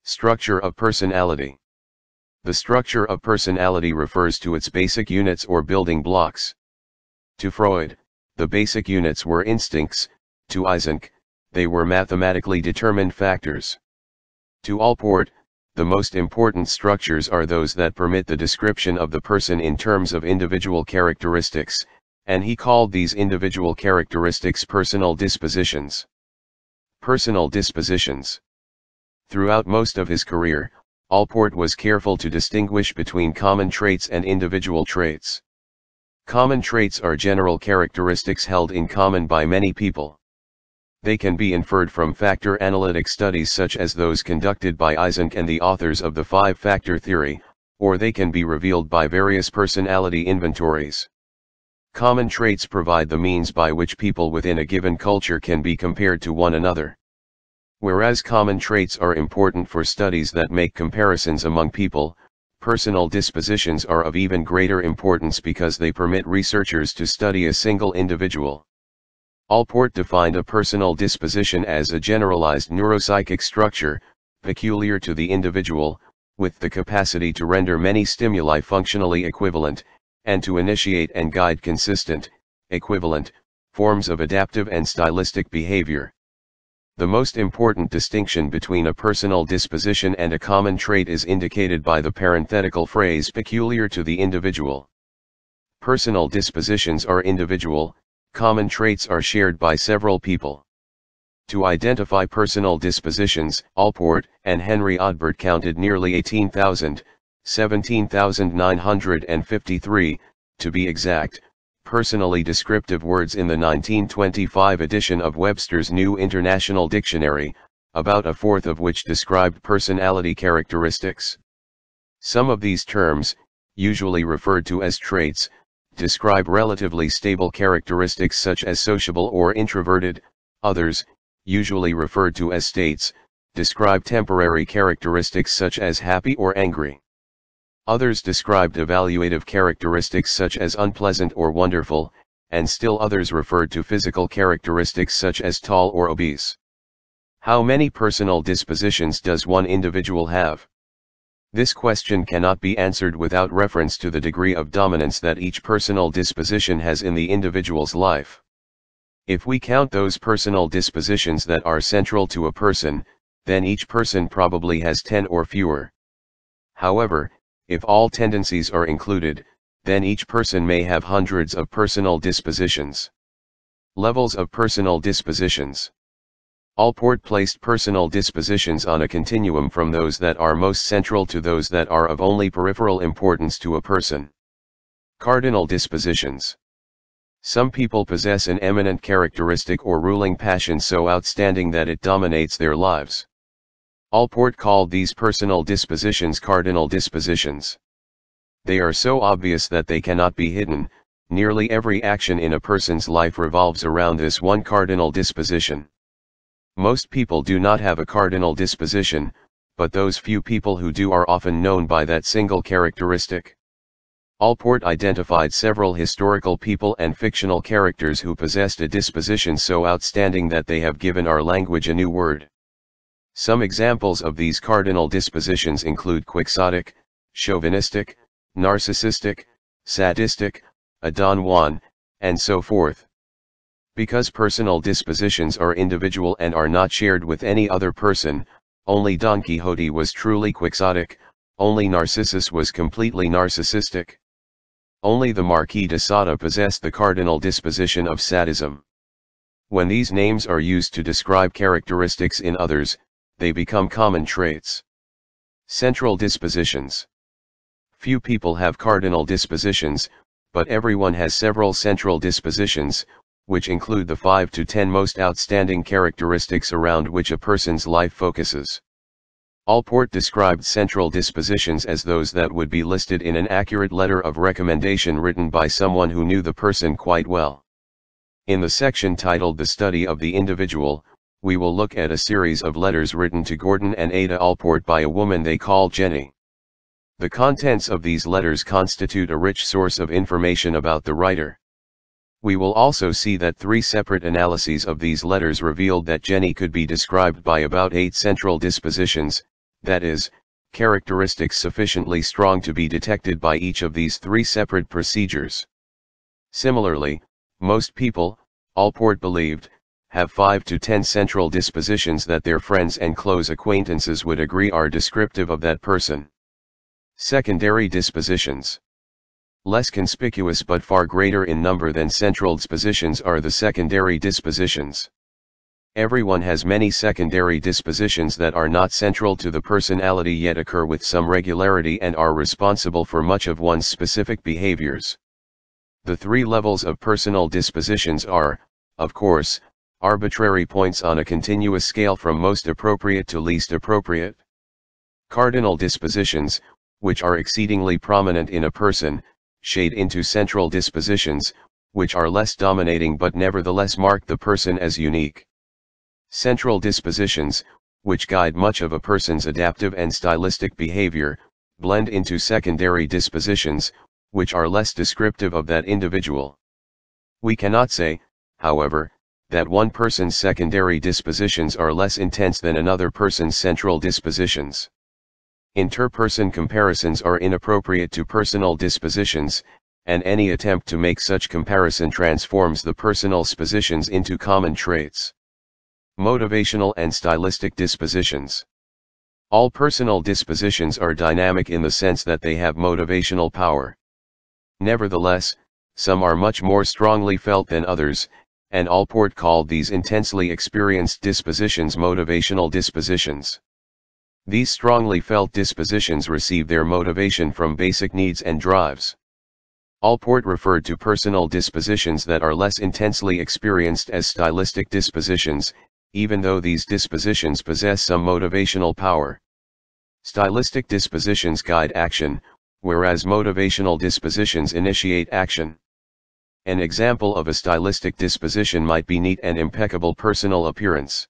Structure of personality. The structure of personality refers to its basic units or building blocks. To Freud, the basic units were instincts; to Eysenck, they were mathematically determined factors. To Allport, the most important structures are those that permit the description of the person in terms of individual characteristics, and he called these individual characteristics personal dispositions. Personal dispositions. Throughout most of his career, Allport was careful to distinguish between common traits and individual traits. Common traits are general characteristics held in common by many people. They can be inferred from factor analytic studies such as those conducted by Eysenck and the authors of the five-factor theory, or they can be revealed by various personality inventories. Common traits provide the means by which people within a given culture can be compared to one another. Whereas common traits are important for studies that make comparisons among people, personal dispositions are of even greater importance because they permit researchers to study a single individual. Allport defined a personal disposition as a generalized neuropsychic structure, peculiar to the individual, with the capacity to render many stimuli functionally equivalent, and to initiate and guide consistent, equivalent, forms of adaptive and stylistic behavior. The most important distinction between a personal disposition and a common trait is indicated by the parenthetical phrase peculiar to the individual. Personal dispositions are individual, common traits are shared by several people. To identify personal dispositions, Allport and Henry Odbert counted nearly 18,000, 17,953, to be exact, personally descriptive words in the 1925 edition of Webster's New International Dictionary, about a fourth of which described personality characteristics. Some of these terms, usually referred to as traits, describe relatively stable characteristics such as sociable or introverted; others, usually referred to as states, describe temporary characteristics such as happy or angry. Others described evaluative characteristics such as unpleasant or wonderful, and still others referred to physical characteristics such as tall or obese. How many personal dispositions does one individual have? This question cannot be answered without reference to the degree of dominance that each personal disposition has in the individual's life. If we count those personal dispositions that are central to a person, then each person probably has 10 or fewer. However, if all tendencies are included, then each person may have hundreds of personal dispositions. Levels of personal dispositions. Allport placed personal dispositions on a continuum from those that are most central to those that are of only peripheral importance to a person. Cardinal dispositions. Some people possess an eminent characteristic or ruling passion so outstanding that it dominates their lives. Allport called these personal dispositions cardinal dispositions. They are so obvious that they cannot be hidden. Nearly every action in a person's life revolves around this one cardinal disposition. Most people do not have a cardinal disposition, but those few people who do are often known by that single characteristic. Allport identified several historical people and fictional characters who possessed a disposition so outstanding that they have given our language a new word. Some examples of these cardinal dispositions include quixotic, chauvinistic, narcissistic, sadistic, a Don Juan, and so forth. Because personal dispositions are individual and are not shared with any other person, only Don Quixote was truly quixotic, only Narcissus was completely narcissistic. Only the Marquis de Sade possessed the cardinal disposition of sadism. When these names are used to describe characteristics in others, they become common traits. Central dispositions. Few people have cardinal dispositions, but everyone has several central dispositions, which include the 5 to 10 most outstanding characteristics around which a person's life focuses. Allport described central dispositions as those that would be listed in an accurate letter of recommendation written by someone who knew the person quite well. In the section titled The Study of the Individual, we will look at a series of letters written to Gordon and Ada Allport by a woman they call Jenny. The contents of these letters constitute a rich source of information about the writer. We will also see that 3 separate analyses of these letters revealed that Jenny could be described by about 8 central dispositions, that is, characteristics sufficiently strong to be detected by each of these three separate procedures. Similarly, most people, Allport believed, have 5 to 10 central dispositions that their friends and close acquaintances would agree are descriptive of that person. Secondary dispositions. Less conspicuous but far greater in number than central dispositions are the secondary dispositions. Everyone has many secondary dispositions that are not central to the personality yet occur with some regularity and are responsible for much of one's specific behaviors. The three levels of personal dispositions are, of course, arbitrary points on a continuous scale from most appropriate to least appropriate. Cardinal dispositions, which are exceedingly prominent in a person, shade into central dispositions, which are less dominating but nevertheless mark the person as unique. Central dispositions, which guide much of a person's adaptive and stylistic behavior, blend into secondary dispositions, which are less descriptive of that individual. We cannot say, however, that one person's secondary dispositions are less intense than another person's central dispositions. Inter-person comparisons are inappropriate to personal dispositions, and any attempt to make such comparison transforms the personal dispositions into common traits. Motivational and stylistic dispositions. All personal dispositions are dynamic in the sense that they have motivational power. Nevertheless, some are much more strongly felt than others, and Allport called these intensely experienced dispositions motivational dispositions. These strongly felt dispositions receive their motivation from basic needs and drives. Allport referred to personal dispositions that are less intensely experienced as stylistic dispositions, even though these dispositions possess some motivational power. Stylistic dispositions guide action, whereas motivational dispositions initiate action. An example of a stylistic disposition might be neat and impeccable personal appearance.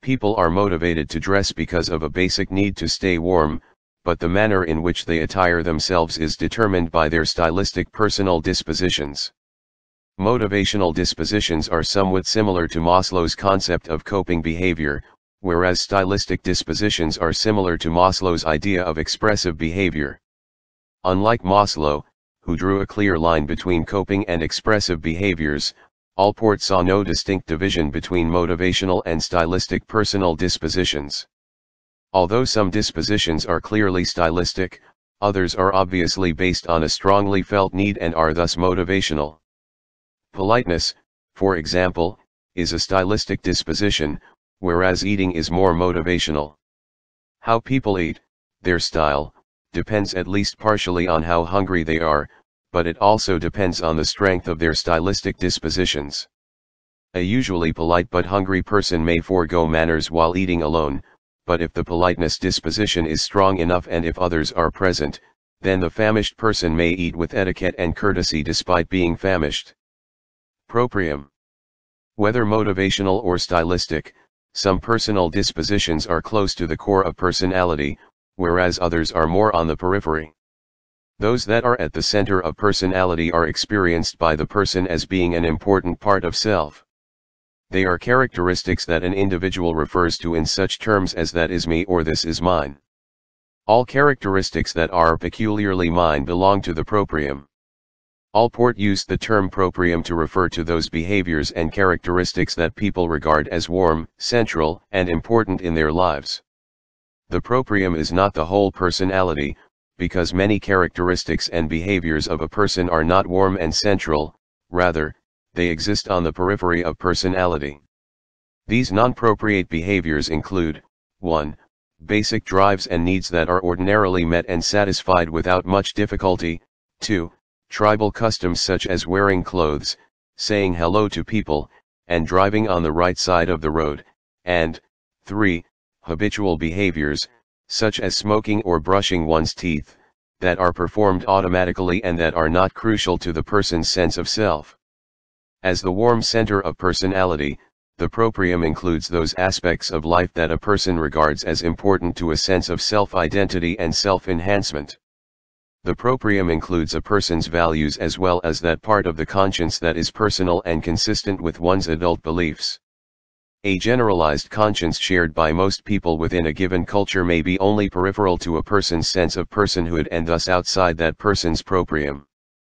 People are motivated to dress because of a basic need to stay warm, but the manner in which they attire themselves is determined by their stylistic personal dispositions. Motivational dispositions are somewhat similar to Maslow's concept of coping behavior, whereas stylistic dispositions are similar to Maslow's idea of expressive behavior. Unlike Maslow, who drew a clear line between coping and expressive behaviors, Allport saw no distinct division between motivational and stylistic personal dispositions. Although some dispositions are clearly stylistic, others are obviously based on a strongly felt need and are thus motivational. Politeness, for example, is a stylistic disposition, whereas eating is more motivational. How people eat, their style, depends at least partially on how hungry they are, but it also depends on the strength of their stylistic dispositions. A usually polite but hungry person may forego manners while eating alone, but if the politeness disposition is strong enough and if others are present, then the famished person may eat with etiquette and courtesy despite being famished. Proprium. Whether motivational or stylistic, some personal dispositions are close to the core of personality, whereas others are more on the periphery. Those that are at the center of personality are experienced by the person as being an important part of self. They are characteristics that an individual refers to in such terms as that is me or this is mine. All characteristics that are peculiarly mine belong to the proprium. Allport used the term proprium to refer to those behaviors and characteristics that people regard as warm, central, and important in their lives. The proprium is not the whole personality, because many characteristics and behaviors of a person are not warm and central, rather, they exist on the periphery of personality. These non-propriate behaviors include, 1. Basic drives and needs that are ordinarily met and satisfied without much difficulty, 2. Tribal customs such as wearing clothes, saying hello to people, and driving on the right side of the road, and 3. Habitual behaviors, such as smoking or brushing one's teeth, that are performed automatically and that are not crucial to the person's sense of self. As the warm center of personality, the proprium includes those aspects of life that a person regards as important to a sense of self-identity and self-enhancement. The proprium includes a person's values as well as that part of the conscience that is personal and consistent with one's adult beliefs. A generalized conscience shared by most people within a given culture may be only peripheral to a person's sense of personhood and thus outside that person's proprium.